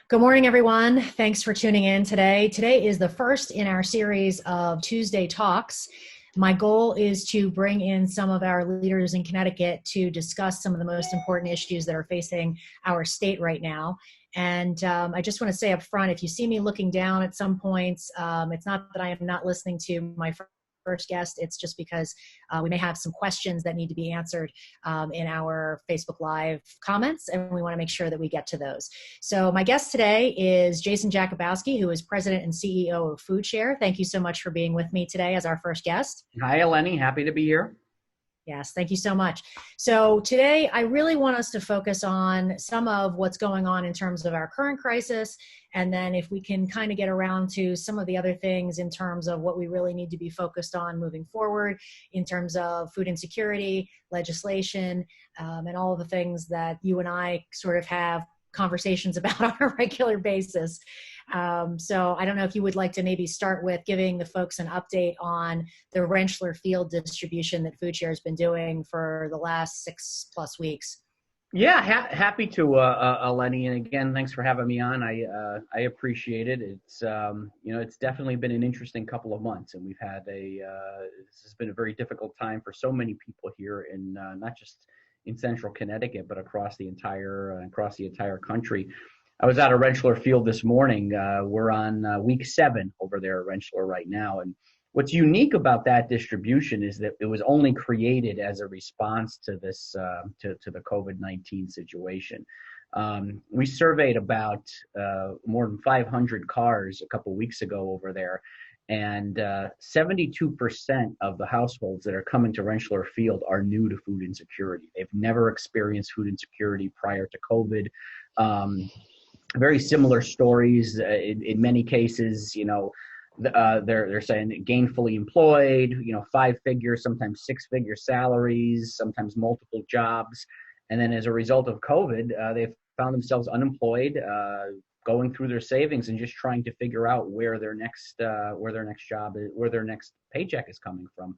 Good morning, everyone. Thanks for tuning in today. Today is the first in our series of Tuesday Talks. My goal is to bring in some of our leaders in Connecticut to discuss some of the most important issues that are facing our state right now. And I just want to say up front, if you see me looking down at some points, it's not that I am not listening to my first guest. It's just because we may have some questions that need to be answered in our Facebook Live comments, and we want to make sure that we get to those. So my guest today is Jason Jakubowski, who is President and CEO of Foodshare. Thank you so much for being with me today as our first guest. Hi, Eleni. Happy to be here. Yes, thank you so much. So today, I really want us to focus on some of what's going on in terms of our current crisis, and then if we can kind of get around to some of the other things in terms of what we really need to be focused on moving forward in terms of food insecurity, legislation, and all of the things that you and I sort of have conversations about on a regular basis. So I don't know if you would like to maybe start with giving the folks an update on the Rentschler field distribution that Foodshare has been doing for the last 6+ weeks. Yeah, happy to, Eleni. And again, thanks for having me on. I appreciate it. It's it's definitely been an interesting couple of months, and we've had this has been a very difficult time for so many people here in not just in central Connecticut, but across the entire country. I was out at Rentschler Field this morning. We're on week 7 over there at Rentschler right now. And what's unique about that distribution is that it was only created as a response to this, to the COVID-19 situation. We surveyed about more than 500 cars a couple weeks ago over there. And 72% of the households that are coming to Rentschler Field are new to food insecurity. They've never experienced food insecurity prior to COVID. Very similar stories in many cases. They're saying gainfully employed, 5-figure, sometimes 6-figure salaries, sometimes multiple jobs, and then as a result of COVID, they've found themselves unemployed, going through their savings and just trying to figure out where their next job is, where their next paycheck is coming from.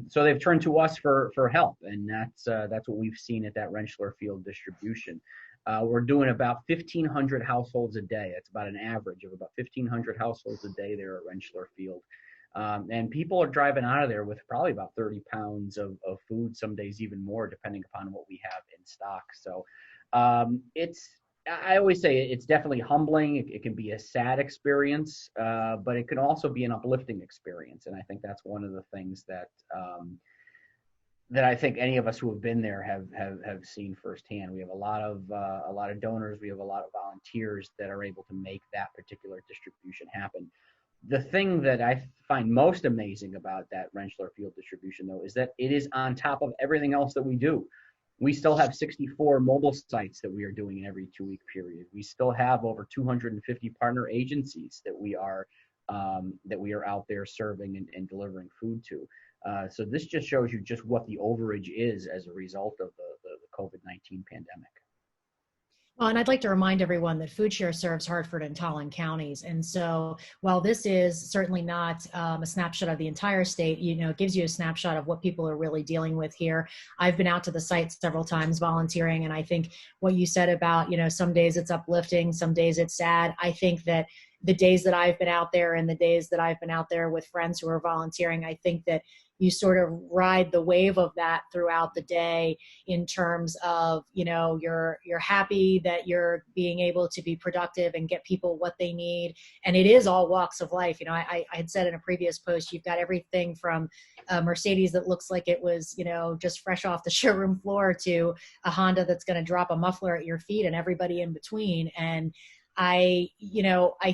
So they've turned to us for help, and that's what we've seen at that Rentschler Field distribution. We're doing about 1,500 households a day. It's about an average of about 1,500 households a day there at Rentschler Field. And people are driving out of there with probably about 30 pounds of food, some days even more, depending upon what we have in stock. So I always say it's definitely humbling. It can be a sad experience, but it can also be an uplifting experience. And I think that's one of the things that I think any of us who have been there have seen firsthand. We have a lot of donors. We have a lot of volunteers that are able to make that particular distribution happen. The thing that I find most amazing about that Rentschler Field distribution, though, is that it is on top of everything else that we do. We still have 64 mobile sites that we are doing in every 2-week period. We still have over 250 partner agencies that we are out there serving and delivering food to. So this just shows you just what the overage is as a result of the COVID-19 pandemic. Well, and I'd like to remind everyone that Foodshare serves Hartford and Tolland counties. And so while this is certainly not a snapshot of the entire state, it gives you a snapshot of what people are really dealing with here. I've been out to the site several times volunteering, and I think what you said about, some days it's uplifting, some days it's sad. I think that the days that I've been out there and the days that I've been out there with friends who are volunteering, I think that you sort of ride the wave of that throughout the day in terms of, you're happy that you're being able to be productive and get people what they need. And it is all walks of life. I had said in a previous post, you've got everything from a Mercedes that looks like it was, just fresh off the showroom floor to a Honda that's going to drop a muffler at your feet and everybody in between. And I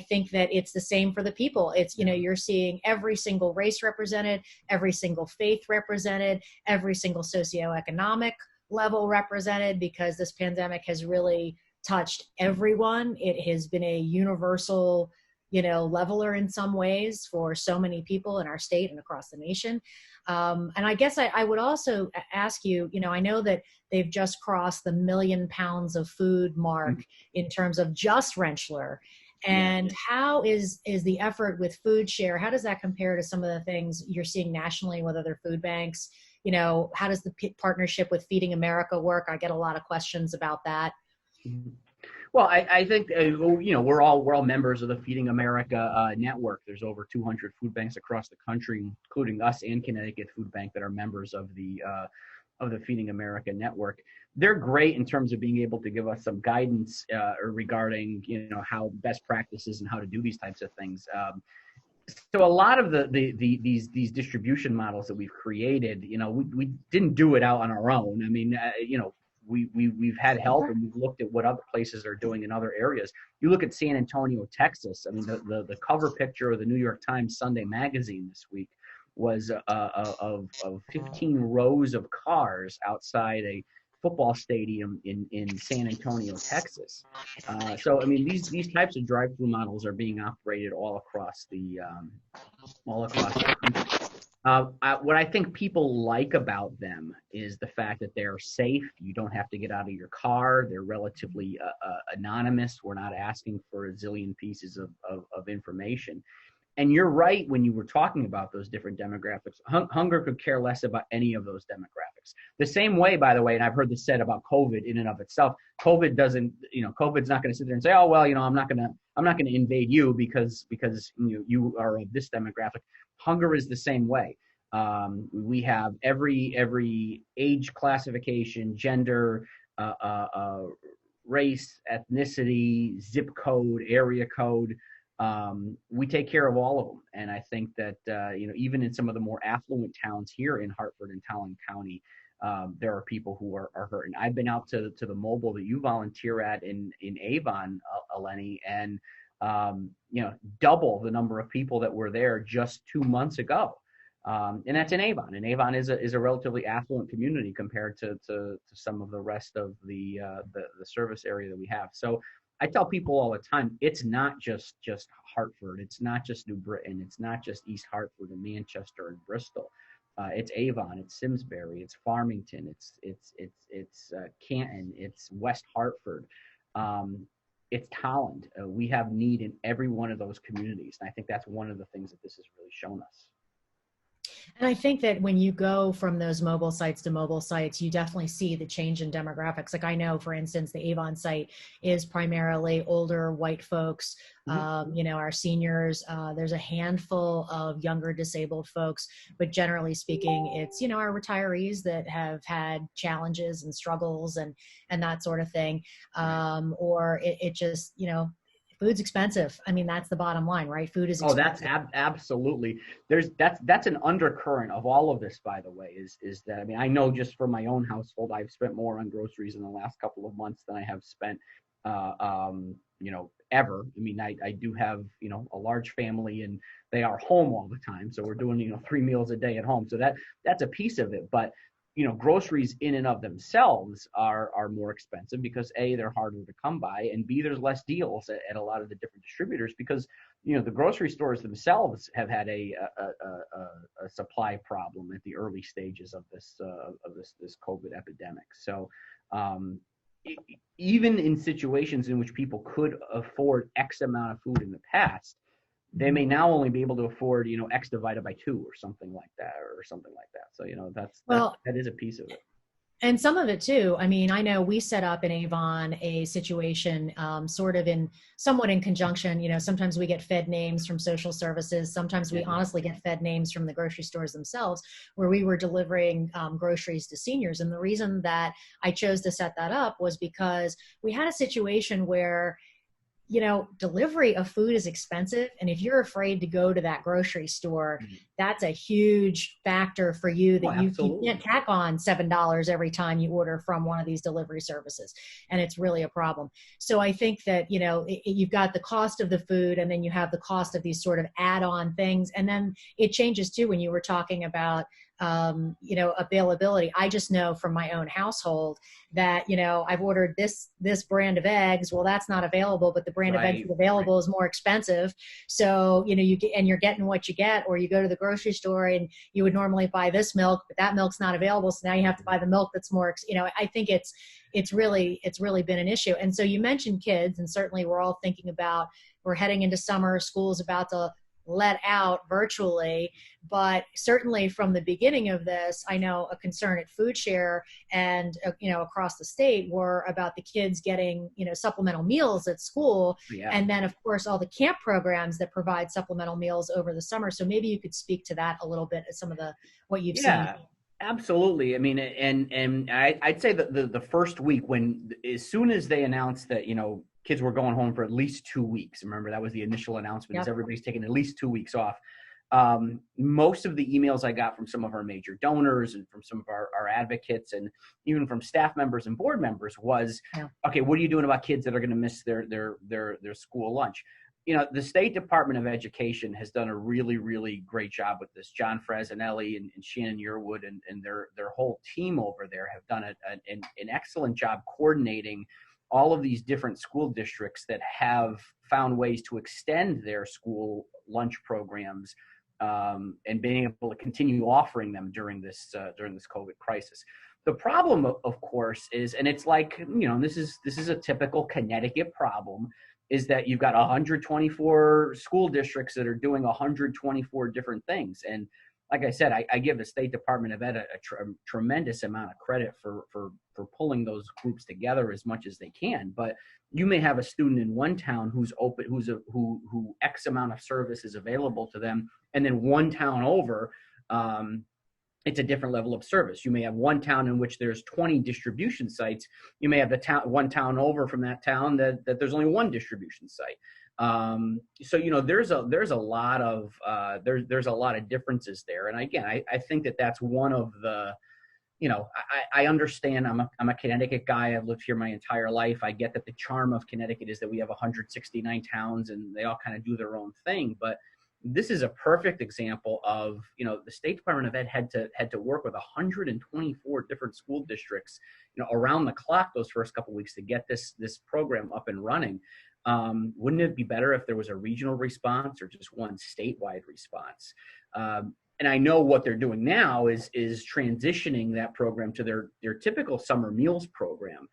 think that it's the same for the people. It's, you're seeing every single race represented, every single faith represented, every single socioeconomic level represented, because this pandemic has really touched everyone. It has been a universal, leveler in some ways for so many people in our state and across the nation. And I guess I would also ask you, I know that they've just crossed the 1 million pounds of food mark in terms of just Rentschler. And how is the effort with Foodshare, how does that compare to some of the things you're seeing nationally with other food banks? How does the partnership with Feeding America work? I get a lot of questions about that. Well, I think we're all members of the Feeding America network. There's over 200 food banks across the country, including us and Connecticut Food Bank, that are members of the Feeding America network. They're great in terms of being able to give us some guidance regarding how best practices and how to do these types of things. So a lot of these distribution models that we've created, we didn't do it out on our own. I mean, we've had help, and we've looked at what other places are doing in other areas. You look at San Antonio, Texas. I mean, the cover picture of the New York Times Sunday magazine this week was of 15 rows of cars outside a football stadium in San Antonio, Texas. So I mean, these types of drive-through models are being operated all across the country. What I think people like about them is the fact that they're safe. You don't have to get out of your car. They're relatively anonymous. We're not asking for a zillion pieces of information. And you're right when you were talking about those different demographics. Hunger could care less about any of those demographics. The same way, by the way, and I've heard this said about COVID in and of itself. COVID's not going to sit there and say, oh well, I'm not going to invade you because you are of this demographic. Hunger is the same way. We have every age classification, gender, race, ethnicity, zip code, area code. We take care of all of them. And I think that, even in some of the more affluent towns here in Hartford and Talon County, there are people who are hurting. I've been out to the mobile that you volunteer at in Avon, Eleni, and, double the number of people that were there just 2 months ago. And that's in Avon. And Avon is a relatively affluent community compared to some of the rest of the service area that we have. So I tell people all the time, it's not just Hartford, it's not just New Britain, it's not just East Hartford and Manchester and Bristol. It's Avon, it's Simsbury, it's Farmington, it's Canton, it's West Hartford, it's Tolland. We have need in every one of those communities, and I think that's one of the things that this has really shown us. And I think that when you go from those mobile sites to mobile sites, you definitely see the change in demographics. Like I know, for instance, the Avon site is primarily older white folks, our seniors. There's a handful of younger disabled folks, but generally speaking, it's, our retirees that have had challenges and struggles and that sort of thing. Or it just, food's expensive. I mean, that's the bottom line, right? Food is expensive. Oh, that's absolutely. That's an undercurrent of all of this, by the way, is that, I mean, I know just for my own household, I've spent more on groceries in the last couple of months than I have spent, ever. I mean, I do have, a large family, and they are home all the time. So we're doing, 3 meals a day at home. So that's a piece of it. But groceries in and of themselves are more expensive because A, they're harder to come by, and B, there's less deals at a lot of the different distributors because, the grocery stores themselves have had a supply problem at the early stages of this COVID epidemic. So even in situations in which people could afford X amount of food in the past, they may now only be able to afford, X divided by 2 or something like that. So, that is a piece of it. And some of it too. I mean, I know we set up in Avon a situation somewhat in conjunction. Sometimes we get fed names from social services. Sometimes we honestly get fed names from the grocery stores themselves, where we were delivering groceries to seniors. And the reason that I chose to set that up was because we had a situation where delivery of food is expensive. And if you're afraid to go to that grocery store, that's a huge factor for you that you can't tack on $7 every time you order from one of these delivery services. And it's really a problem. So I think that, you've got the cost of the food, and then you have the cost of these sort of add-on things. And then it changes too when you were talking about availability. I just know from my own household that, I've ordered this brand of eggs. Well, that's not available, but the brand of eggs that's available is more expensive. So, you're getting what you get, or you go to the grocery store and you would normally buy this milk, but that milk's not available. So now you have to buy the milk that's more, I think it's really been an issue. And so you mentioned kids, and certainly we're all thinking about, we're heading into summer, school's about to let out virtually. But certainly from the beginning of this, I know a concern at Foodshare and across the state were about the kids getting supplemental meals at school, Yeah. and then of course all the camp programs that provide supplemental meals over the summer. So maybe you could speak to that a little bit, as some of the what you've seen. Yeah, absolutely. I mean, I'd say that the first week, when as soon as they announced that kids were going home for at least 2 weeks. Remember, that was the initial announcement. Yep. Is everybody's taking at least 2 weeks off. Most of the emails I got from some of our major donors and from some of our advocates and even from staff members and board members was, okay, what are you doing about kids that are going to miss their school lunch? The State Department of Education has done a really, really great job with this. John Fresanelli and Shannon Yearwood and their whole team over there have done an excellent job coordinating all of these different school districts that have found ways to extend their school lunch programs and being able to continue offering them during this COVID crisis. The problem, of course, is, and it's like, this is a typical Connecticut problem, is that you've got 124 school districts that are doing 124 different things. And like I said, I give the State Department of Ed a tremendous amount of credit for pulling those groups together as much as they can. But you may have a student in one town who's open, who X amount of service is available to them, and then one town over, it's a different level of service. You may have one town in which there's 20 distribution sites. You may have one town over from that town that there's only one distribution site. So there's a lot of there's a lot of differences there. And again, I think that's one of the, I understand. I'm a Connecticut guy. I've lived here my entire life. I get that the charm of Connecticut is that we have 169 towns and they all kind of do their own thing. But this is a perfect example of, the State Department of Ed had to work with 124 different school districts, around the clock those first couple of weeks to get this program up and running. Wouldn't it be better if there was a regional response or just one statewide response? And I know what they're doing now is transitioning that program to their typical summer meals program,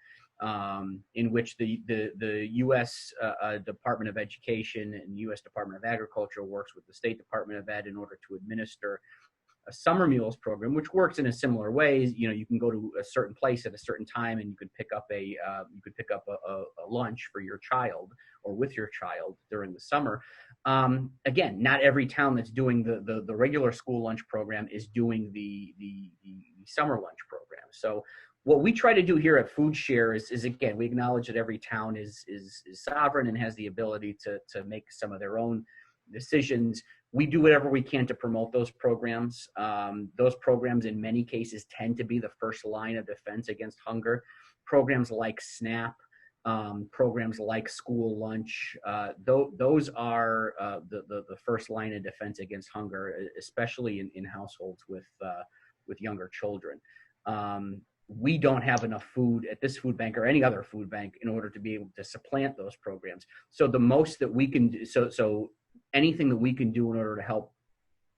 in which the U.S. Department of Education and U.S. Department of Agriculture works with the State Department of Ed in order to administer a summer meals program, which works in a similar way. You can go to a certain place at a certain time, and you could pick up a lunch for your child or with your child during the summer. Again, not every town that's doing the regular school lunch program is doing the summer lunch program. So what we try to do here at Foodshare is again, we acknowledge that every town is sovereign and has the ability to make some of their own decisions. We do whatever we can to promote those programs. Those programs in many cases tend to be the first line of defense against hunger. Programs like SNAP, programs like school lunch, those are the first line of defense against hunger, especially in households with younger children. We don't have enough food at this food bank or any other food bank in order to be able to supplant those programs. So the most that we can do, so anything that we can do in order to help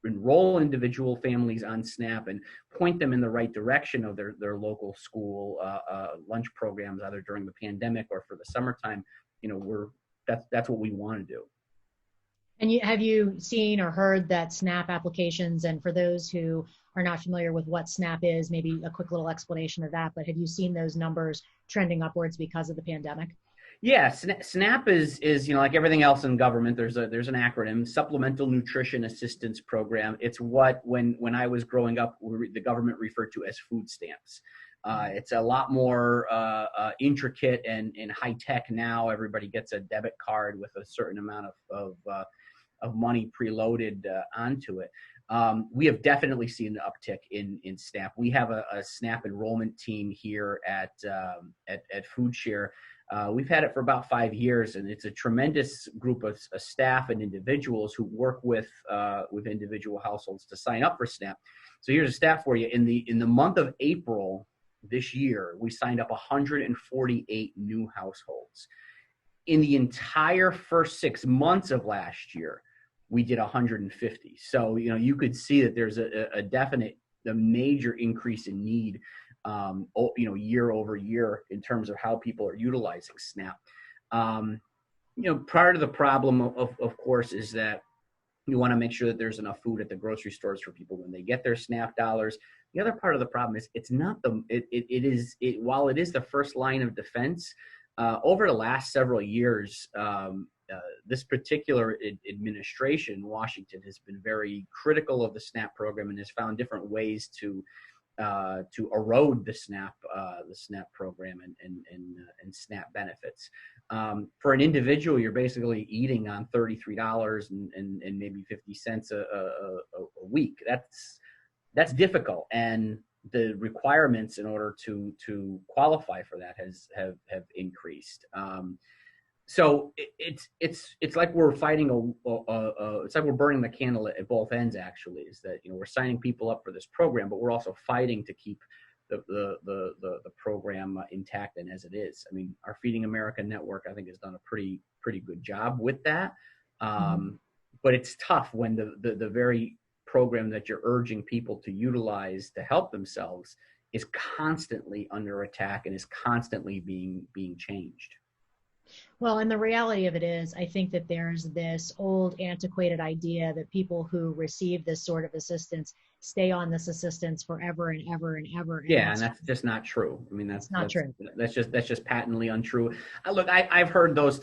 enroll individual families on SNAP and point them in the right direction of their local school lunch programs, either during the pandemic or for the summertime, that's what we want to do. And have you seen or heard that SNAP applications, and for those who are not familiar with what SNAP is, maybe a quick little explanation of that, but have you seen those numbers trending upwards because of the pandemic? Yeah, SNAP is like everything else in government. There's an acronym, Supplemental Nutrition Assistance Program. It's what when I was growing up, the government referred to as food stamps. It's a lot more intricate and high tech now. Everybody gets a debit card with a certain amount of money preloaded onto it. We have definitely seen an uptick in SNAP. We have a SNAP enrollment team here at Foodshare. We've had it for about 5 years, and it's a tremendous group of staff and individuals who work with individual households to sign up for SNAP. So here's a stat for you. In the month of April this year, we signed up 148 new households. In the entire first 6 months of last year, we did 150. So, you could see that there's a major increase in need, year over year in terms of how people are utilizing SNAP. Part of the problem, of course, is that, You want to make sure that there's enough food at the grocery stores for people when they get their SNAP dollars. The other part of the problem is it's not while it is the first line of defense, over the last several years, this particular administration, Washington, has been very critical of the SNAP program and has found different ways to erode the SNAP program and SNAP benefits. For an individual, you're basically eating on $33 and maybe 50 cents a week. That's difficult, and the requirements in order to qualify for that have increased. So it's like we're fighting it's like we're burning the candle at both ends. Actually, is that we're signing people up for this program, but we're also fighting to keep the program intact and as it is. I mean, our Feeding America network, I think, has done a pretty good job with that. But it's tough when the very program that you're urging people to utilize to help themselves is constantly under attack and is constantly being changed. Well, and the reality of it is, I think that there's this old antiquated idea that people who receive this sort of assistance stay on this assistance forever and ever and ever. And that's just not true. I mean, that's not true. That's just patently untrue. Look, I've heard those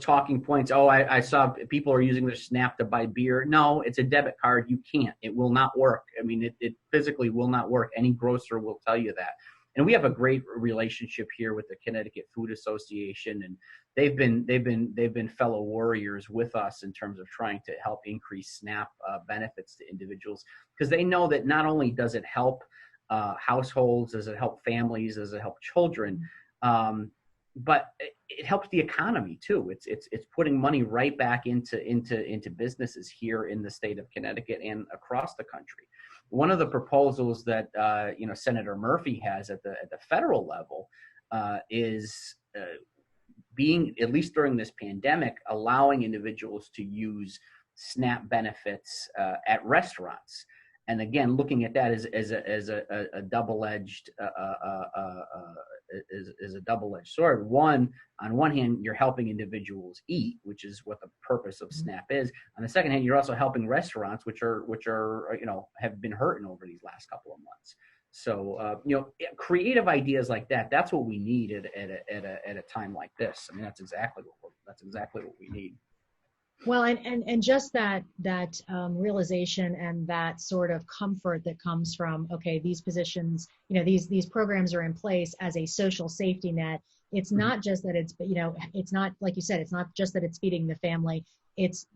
talking points. Oh, I saw people are using their SNAP to buy beer. No, it's a debit card. You can't. It will not work. I mean, it physically will not work. Any grocer will tell you that. And we have a great relationship here with the Connecticut Food Association, and they've been fellow warriors with us in terms of trying to help increase SNAP benefits to individuals, because they know that not only does it help households, does it help families, does it help children, but it helps the economy too. It's putting money right back into businesses here in the state of Connecticut and across the country. One of the proposals that Senator Murphy has at the federal level is being, at least during this pandemic, allowing individuals to use SNAP benefits at restaurants. And again, looking at that as a double-edged sword. On one hand, you're helping individuals eat, which is what the purpose of SNAP is. On the second hand, you're also helping restaurants, which are have been hurting over these last couple of months. So creative ideas like that. That's what we need at a time like this. I mean, that's exactly what we need. Well, and just that realization and that sort of comfort that comes from, okay, these positions, these programs are in place as a social safety net. It's not just that it's not, like you said, it's not just that it's feeding the family. It's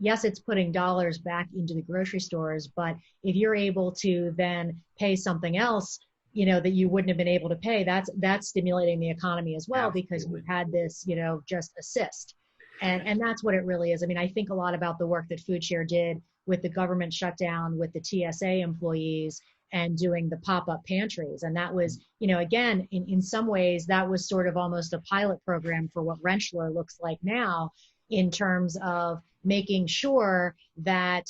putting dollars back into the grocery stores, but if you're able to then pay something else, that you wouldn't have been able to pay, that's stimulating the economy as well. Absolutely. Because we've had this, just assist. And that's what it really is. I mean, I think a lot about the work that Foodshare did with the government shutdown, with the TSA employees, and doing the pop-up pantries. And that was, again, in some ways, that was sort of almost a pilot program for what Rentschler looks like now, in terms of making sure that,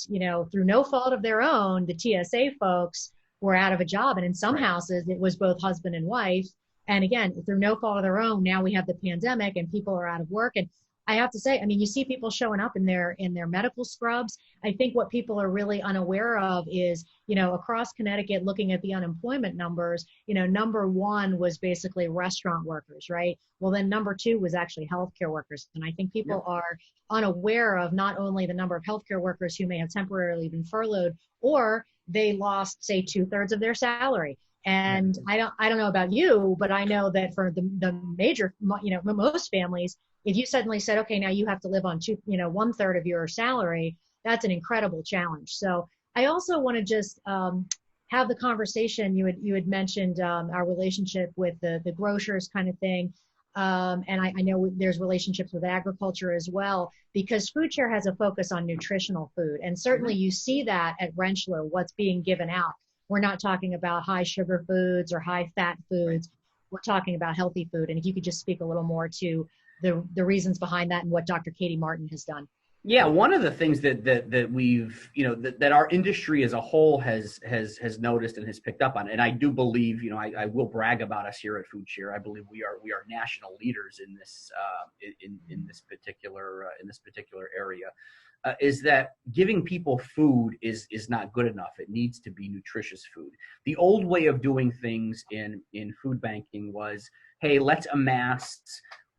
through no fault of their own, the TSA folks were out of a job. And in some houses, it was both husband and wife. And again, through no fault of their own, now we have the pandemic and people are out of work. And I have to say, I mean, you see people showing up in their medical scrubs. I think what people are really unaware of is, across Connecticut, looking at the unemployment numbers, number one was basically restaurant workers, right? Well, then number two was actually healthcare workers. And I think people are unaware of not only the number of healthcare workers who may have temporarily been furloughed, or they lost, say, 2/3 of their salary. And I don't know about you, but I know that for the major, most families, if you suddenly said, okay, now you have to live on 1/3 of your salary, that's an incredible challenge. So I also want to just have the conversation. You had mentioned our relationship with the grocers kind of thing. And I know there's relationships with agriculture as well, because Foodshare has a focus on nutritional food. And certainly you see that at Rentschler, what's being given out. We're not talking about high sugar foods or high fat foods. We're talking about healthy food. And if you could just speak a little more to the reasons behind that and what Dr. Katie Martin has done. Yeah, one of the things that we've, that our industry as a whole has noticed and has picked up on, and I do believe, I will brag about us here at Foodshare. I believe we are national leaders in this in this particular area. Is that giving people food is not good enough. It needs to be nutritious food. The old way of doing things in food banking was, hey, let's amass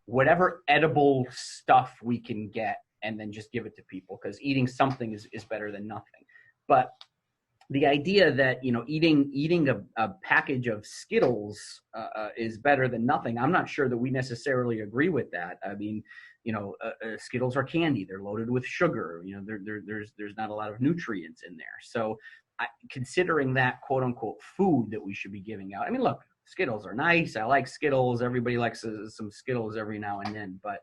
whatever edible stuff we can get and then just give it to people, because eating something is better than nothing. But the idea that eating a package of Skittles is better than nothing, I'm not sure that we necessarily agree with that. I mean, Skittles are candy; they're loaded with sugar. There's not a lot of nutrients in there. So, considering that quote unquote food that we should be giving out, I mean, look, Skittles are nice. I like Skittles. Everybody likes some Skittles every now and then, but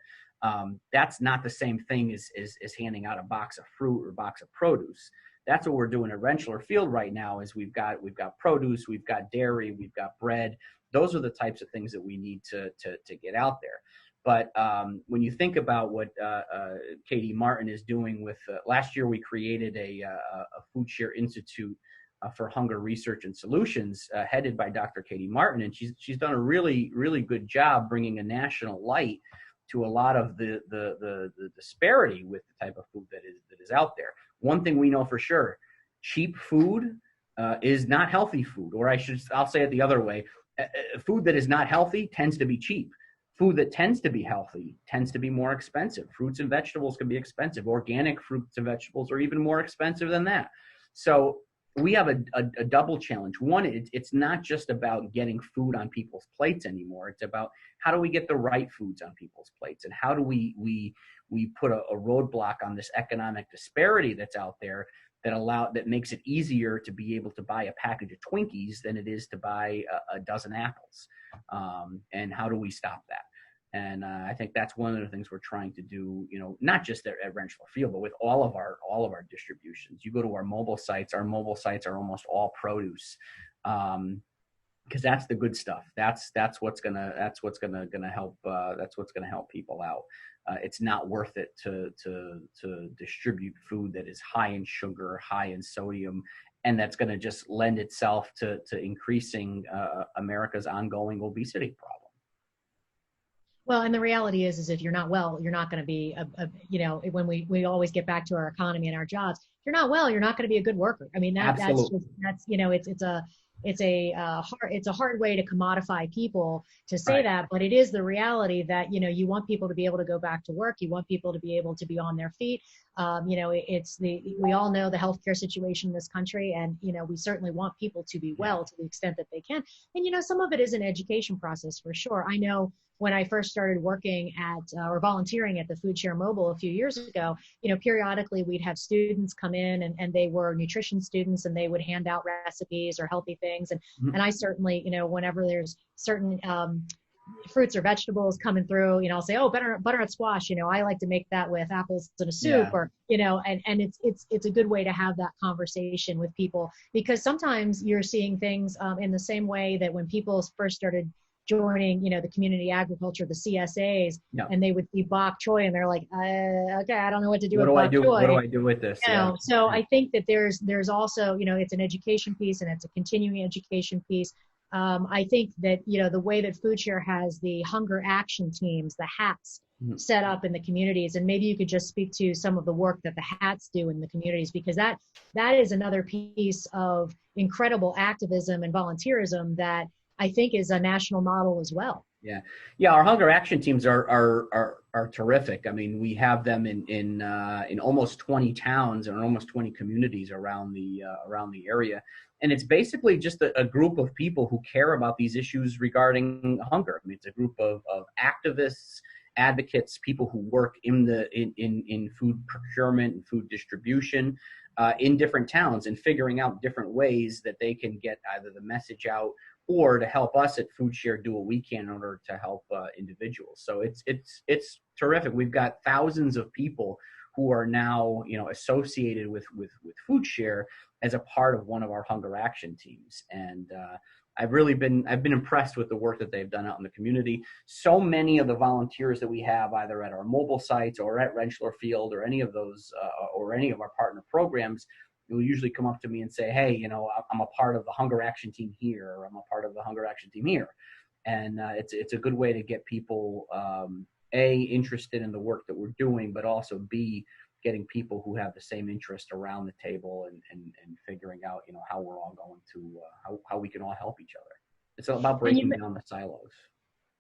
that's not the same thing as handing out a box of fruit or a box of produce. That's what we're doing at Rentschler Field right now. Is we've got produce, we've got dairy, we've got bread. Those are the types of things that we need to get out there. But when you think about what Katie Martin is doing with last year, we created a Foodshare Institute for Hunger Research and Solutions, headed by Dr. Katie Martin, and she's done a really good job bringing a national light to a lot of the disparity with the type of food that is out there. One thing we know for sure: cheap food is not healthy food, or I'll say it the other way: food that is not healthy tends to be cheap. Food that tends to be healthy tends to be more expensive. Fruits and vegetables can be expensive. Organic fruits and vegetables are even more expensive than that. So we have a double challenge. One, it's not just about getting food on people's plates anymore. It's about how do we get the right foods on people's plates, and how do we put a roadblock on this economic disparity that's out there that makes it easier to be able to buy a package of Twinkies than it is to buy a dozen apples. And how do we stop that? And I think that's one of the things we're trying to do, not just at Rentschler Field, but with all of our distributions. You go to our mobile sites are almost all produce, because that's the good stuff. That's what's gonna help. That's what's gonna help people out. It's not worth it to distribute food that is high in sugar, high in sodium, and that's going to just lend itself to increasing America's ongoing obesity problem. Well, and the reality is if you're not well, you're not going to be, when we always get back to our economy and our jobs, if you're not well, you're not going to be a good worker. I mean, that's it's a hard way to commodify people to say Right. that, but it is the reality that, you want people to be able to go back to work. You want people to be able to be on their feet. We all know the healthcare situation in this country, and, we certainly want people to be well to the extent that they can. And, some of it is an education process for sure. I know when I first started working or volunteering at the Foodshare Mobile a few years ago, periodically we'd have students come in and they were nutrition students, and they would hand out recipes or healthy things. And I certainly, whenever there's certain fruits or vegetables coming through, I'll say, oh, butternut squash, I like to make that with apples in a soup, or, and it's a good way to have that conversation with people, because sometimes you're seeing things in the same way that when people first started joining, the community agriculture, the CSAs, and they would see bok choy, and they're like, okay, I don't know what to do with bok choy. What do I do with this? So I think that there's also, it's an education piece, and it's a continuing education piece. I think that, the way that Foodshare has the hunger action teams, the hats set up in the communities, and maybe you could just speak to some of the work that the hats do in the communities, because that is another piece of incredible activism and volunteerism that I think is a national model as well. Yeah. Our hunger action teams are terrific. I mean, we have them in almost 20 towns and almost 20 communities around the area, and it's basically just a group of people who care about these issues regarding hunger. I mean, it's a group of activists, advocates, people who work in food procurement and food distribution in different towns, and figuring out different ways that they can get either the message out or to help us at Foodshare do what we can in order to help individuals. So it's terrific. We've got thousands of people who are now associated with Foodshare as a part of one of our hunger action teams, and I've been impressed with the work that they've done out in the community. So many of the volunteers that we have, either at our mobile sites or at Rentschler Field or any of those, or any of our partner programs, will usually come up to me and say, hey, I'm a part of the Hunger Action Team here, or I'm a part of the Hunger Action Team here. And it's a good way to get people, A, interested in the work that we're doing, but also B, getting people who have the same interest around the table and figuring out, how we're all going to, how we can all help each other. It's about breaking down the silos.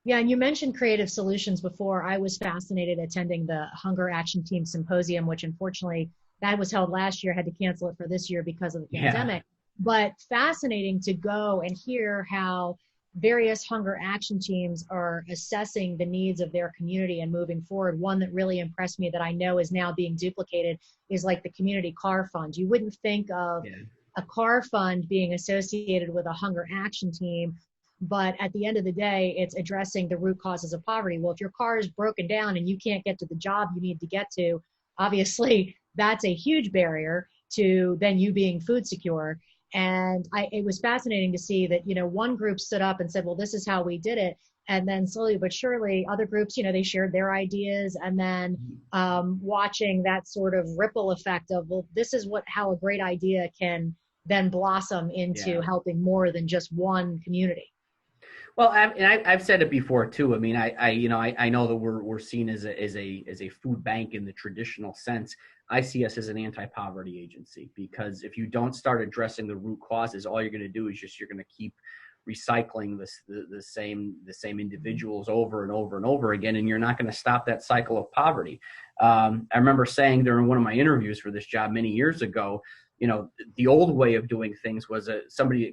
Yeah, and you mentioned creative solutions before. I was fascinated attending the Hunger Action Team Symposium, which unfortunately that was held last year, had to cancel it for this year because of the pandemic. But fascinating to go and hear how various hunger action teams are assessing the needs of their community and moving forward. One that really impressed me that I know is now being duplicated is like the community car fund. You wouldn't think of a car fund being associated with a hunger action team, but at the end of the day, it's addressing the root causes of poverty. Well, if your car is broken down and you can't get to the job you need to get to, obviously that's a huge barrier to then you being food secure. And it was fascinating to see that, one group stood up and said, well, this is how we did it. And then slowly but surely other groups, they shared their ideas, and then watching that sort of ripple effect of, well, this is how a great idea can then blossom into helping more than just one community. Well, I've said it before too. I mean, I know that we're seen as a food bank in the traditional sense. I see us as an anti-poverty agency, because if you don't start addressing the root causes, all you're going to do is you're going to keep recycling the same individuals over and over and over again, and you're not going to stop that cycle of poverty. I remember saying during one of my interviews for this job many years ago, the old way of doing things was a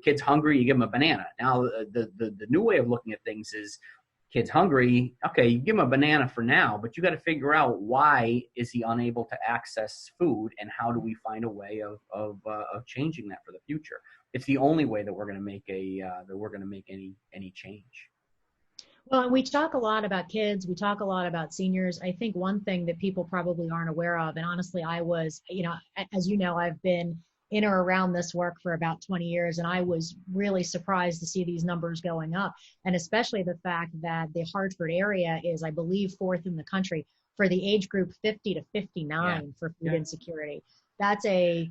kid's hungry, you give them a banana. Now the new way of looking at things is, kid's hungry, okay, you give him a banana for now, but you got to figure out why is he unable to access food, and how do we find a way of changing that for the future. It's the only way that we're going to make any change. Well, we talk a lot about kids. We talk a lot about seniors. I think one thing that people probably aren't aware of, and honestly, I was, as you know, I've been in or around this work for about 20 years, and I was really surprised to see these numbers going up, and especially the fact that the Hartford area is, I believe, fourth in the country for the age group 50 to 59 for food insecurity. That's a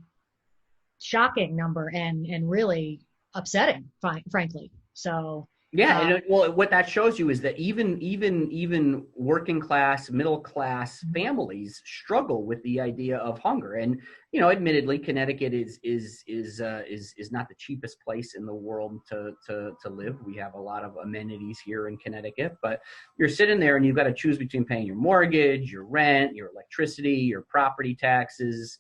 shocking number and really upsetting, frankly. So. Yeah, well, what that shows you is that even working class, middle class families struggle with the idea of hunger. And admittedly, Connecticut is not the cheapest place in the world to live. We have a lot of amenities here in Connecticut, but you're sitting there and you've got to choose between paying your mortgage, your rent, your electricity, your property taxes,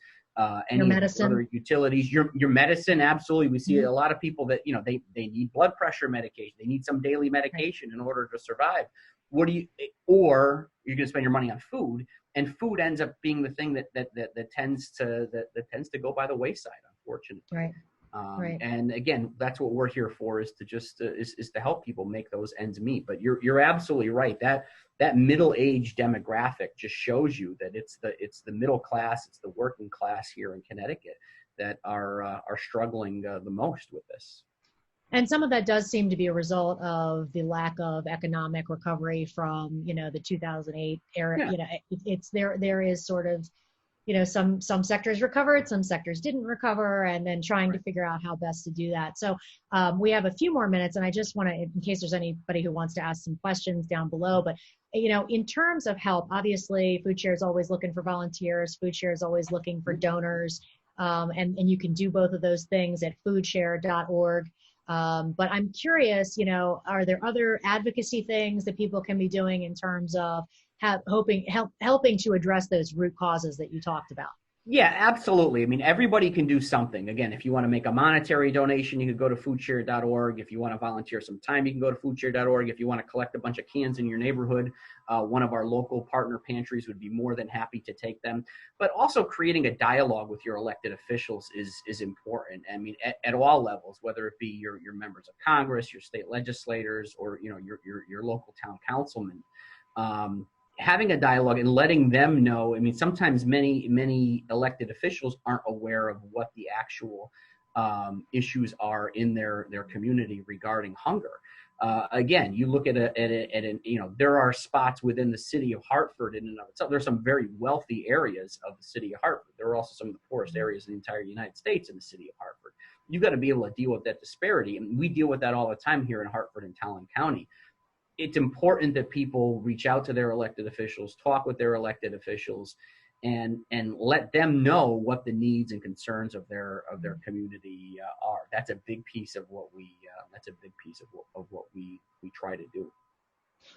any other utilities, your medicine. Absolutely. We see a lot of people that, they need blood pressure medication. They need some daily medication in order to survive. Or you're going to spend your money on food, and food ends up being the thing that tends to go by the wayside, unfortunately. Right. Right. And again, that's what we're here for, is to just is to help people make those ends meet. But you're absolutely right. That middle-age demographic just shows you that it's the middle class, it's the working class here in Connecticut that are struggling the most with this. And some of that does seem to be a result of the lack of economic recovery from, the 2008 era. Yeah. There is sort of, some sectors recovered, some sectors didn't recover, and then trying to figure out how best to do that. So we have a few more minutes, and I just want to, in case there's anybody who wants to ask some questions down below, but in terms of help, obviously Foodshare is always looking for volunteers. Foodshare is always looking for donors, and you can do both of those things at foodshare.org. But I'm curious, are there other advocacy things that people can be doing in terms of helping to address those root causes that you talked about? Yeah, absolutely. I mean, everybody can do something. Again, if you want to make a monetary donation, you can go to foodshare.org. If you want to volunteer some time, you can go to foodshare.org. If you want to collect a bunch of cans in your neighborhood, one of our local partner pantries would be more than happy to take them. But also creating a dialogue with your elected officials is important. I mean, at all levels, whether it be your members of Congress, your state legislators, or your local town councilman. Having a dialogue and letting them know. I mean, sometimes many elected officials aren't aware of what the actual issues are in their community regarding hunger. Again, you look at there are spots within the city of Hartford in and of itself. There's some very wealthy areas of the city of Hartford. There are also some of the poorest areas in the entire United States in the city of Hartford. You've got to be able to deal with that disparity. And we deal with that all the time here in Hartford and Talon County. It's important that people reach out to their elected officials, talk with their elected officials, and let them know what the needs and concerns of their community are. That's a big piece of what we try to do.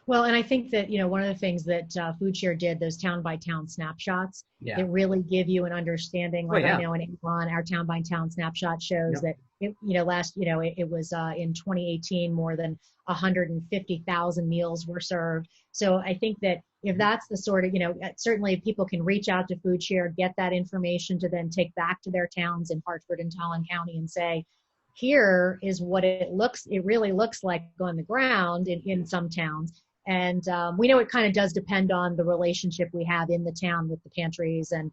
Well, and I think that, one of the things that Foodshare did, those town by town snapshots, that really give you an understanding. Like I know in Avon, our town by town snapshot shows that, it was in 2018, more than 150,000 meals were served. So I think that if that's the sort of, certainly people can reach out to Foodshare, get that information to then take back to their towns in Hartford and Talon County and say, here is what it really looks like on the ground in some towns. And we know it kind of does depend on the relationship we have in the town with the pantries and,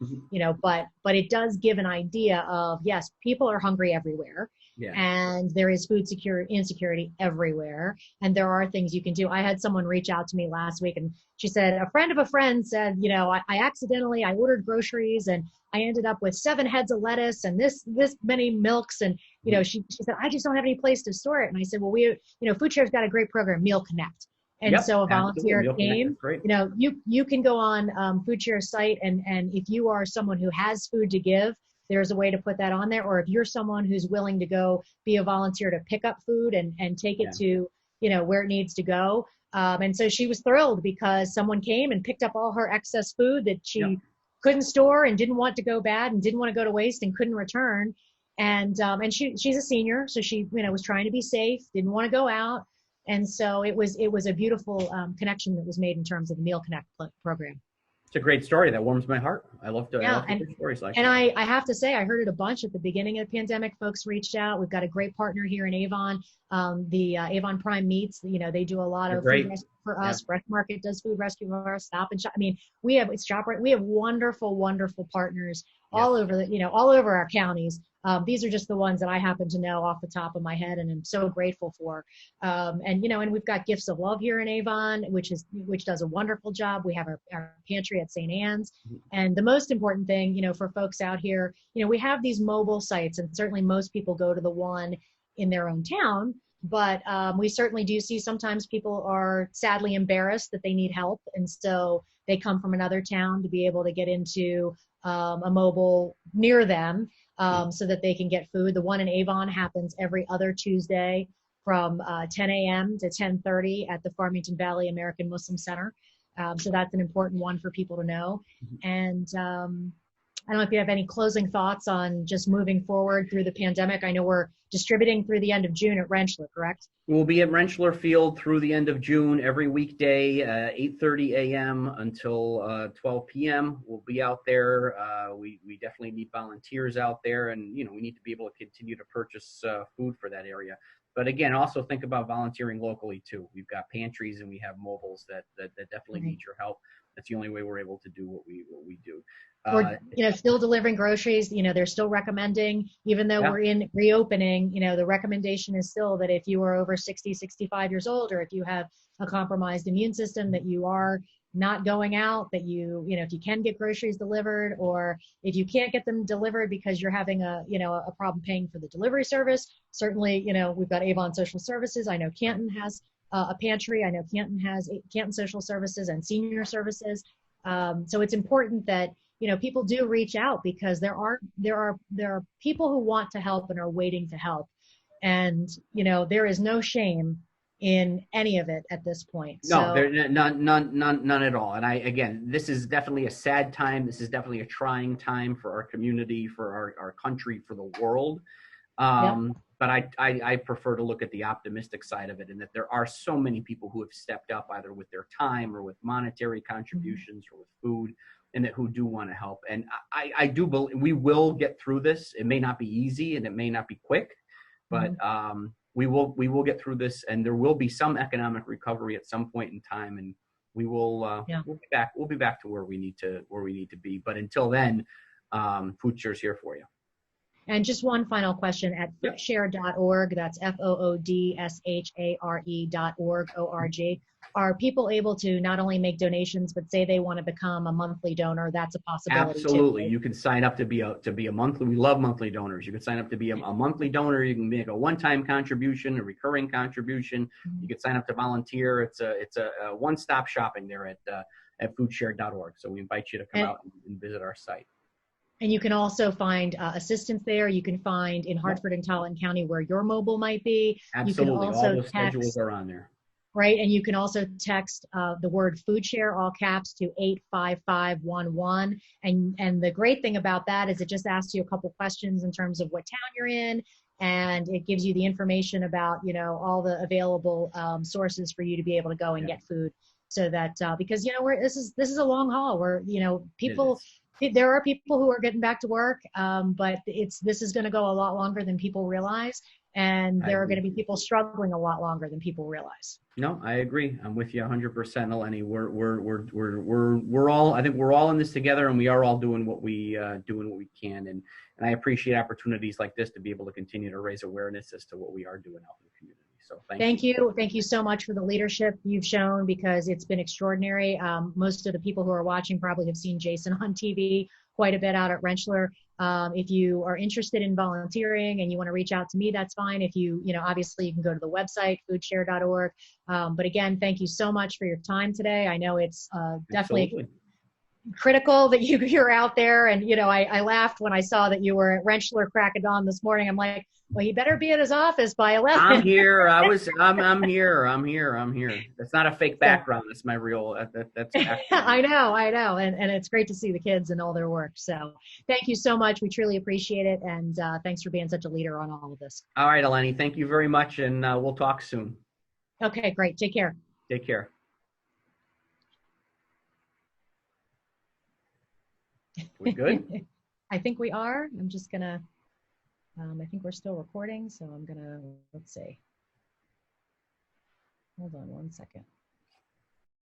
but it does give an idea of, yes, people are hungry everywhere. Yeah. And there is food insecurity everywhere. And there are things you can do. I had someone reach out to me last week and she said, a friend of a friend said, I ordered groceries and I ended up with 7 heads of lettuce and this many milks. And, she said, I just don't have any place to store it. And I said, well, Foodshare's got a great program, Meal Connect. And so a volunteer came, you can go on Foodshare's site and if you are someone who has food to give, there's a way to put that on there. Or if you're someone who's willing to go be a volunteer to pick up food and take it to, where it needs to go. And so she was thrilled because someone came and picked up all her excess food that she couldn't store and didn't want to go bad and didn't want to go to waste and couldn't return. And she's a senior. So she, was trying to be safe, didn't want to go out. And so it was a beautiful connection that was made in terms of the Meal Connect program. It's a great story that warms my heart. I love to hear stories like that. And I have to say, I heard it a bunch at the beginning of the pandemic. Folks reached out. We've got a great partner here in Avon. The Avon Prime Meats, they do a lot of food rescue for us. Fresh Market does food rescue for us. Stop and Shop. I mean, we have ShopRite. We have wonderful, wonderful partners all over all over our counties. These are just the ones that I happen to know off the top of my head, and I'm so grateful for. And we've got Gifts of Love here in Avon, which does a wonderful job. We have our pantry at St. Anne's, and the most important thing, for folks out here, we have these mobile sites, and certainly most people go to the one in their own town. But we certainly do see sometimes people are sadly embarrassed that they need help, and so they come from another town to be able to get into a mobile near them. So that they can get food. The one in Avon happens every other Tuesday from 10 a.m. to 10:30 at the Farmington Valley American Muslim Center. So that's an important one for people to know. And I don't know if you have any closing thoughts on just moving forward through the pandemic. I know we're distributing through the end of June at Rentschler, correct? We'll be at Rentschler Field through the end of June every weekday, 8:30 a.m. until 12 p.m. We'll be out there. We definitely need volunteers out there, and we need to be able to continue to purchase food for that area. But again, also think about volunteering locally too. We've got pantries and we have mobiles that definitely need your help. That's the only way we're able to do what we do. Or, still delivering groceries, they're still recommending, even though we're in reopening, the recommendation is still that if you are over 60, 65 years old, or if you have a compromised immune system, that you are not going out, that if you can get groceries delivered, or if you can't get them delivered because you're having a problem paying for the delivery service, certainly, we've got Avon Social Services. I know Canton has a pantry. I know Canton Social Services and Senior Services. So it's important that, people do reach out, because there are people who want to help and are waiting to help. And, there is no shame in any of it at this point. No, there none at all. And again, this is definitely a sad time. This is definitely a trying time for our community, for our country, for the world. But I prefer to look at the optimistic side of it, and that there are so many people who have stepped up either with their time or with monetary contributions or with food, and that who do want to help. And I do believe we will get through this. It may not be easy and it may not be quick, but we will get through this, and there will be some economic recovery at some point in time, and we will we'll be back to where we need to be. But until then, Foodshare's here for you. And just one final question at Yep. foodshare.org, that's FOODSHARE.org, O-R-G. Are people able to not only make donations, but say they want to become a monthly donor? That's a possibility too, Absolutely. right? You can sign up to be a monthly. We love monthly donors. You can sign up to be a monthly donor. You can make a one-time contribution, a recurring contribution. You can sign up to volunteer. It's a one-stop shopping there at foodshare.org. So we invite you to come And, out and visit our site. and you can also find assistance there. You can find in Yep. Hartford and Talent County where your mobile might be. You can Absolutely. All also those schedules text. are on there. Right. And you can also text the word food share, all caps, to 85511. And the great thing about that is it just asks you a couple questions in terms of what town you're in. And it gives you the information about, you know, all the available sources for you to be able to go and Yeah. get food. So that because, you know, this is a long haul where, you know, It people, is. there are people who are getting back to work, but this is going to go a lot longer than people realize. And I there are going agree. to be people struggling a lot longer than people realize. No, I agree. I'm with you 100%, Eleni. We're all. I think we're all in this together, and we are all doing what we can. And I appreciate opportunities like this to be able to continue to raise awareness as to what we are doing out in the community. So thank you. Thank you so much for the leadership you've shown because it's been extraordinary. Most of the people who are watching probably have seen Jason on TV quite a bit out at Rentschler. If you are interested in volunteering and you want to reach out to me, that's fine. If you know, obviously you can go to the website, foodshare.org. But again, thank you so much for your time today. I know it's definitely Absolutely. critical that you're out there. And, you know, I laughed when I saw that you were at Rentschler crack of dawn this morning. I'm like, well, he better be at his office by 11. I'm here. I'm here. I'm here. That's not a fake background. That's my real, that's I know. And it's great to see the kids and all their work. So thank you so much. We truly appreciate it. And thanks for being such a leader on all of this. All right, Eleni, thank you very much. And we'll talk soon. Okay, great. Take care. Take care. We good? I think we are. I'm just going to, I think we're still recording. So I'm going to, let's see. Hold on one second.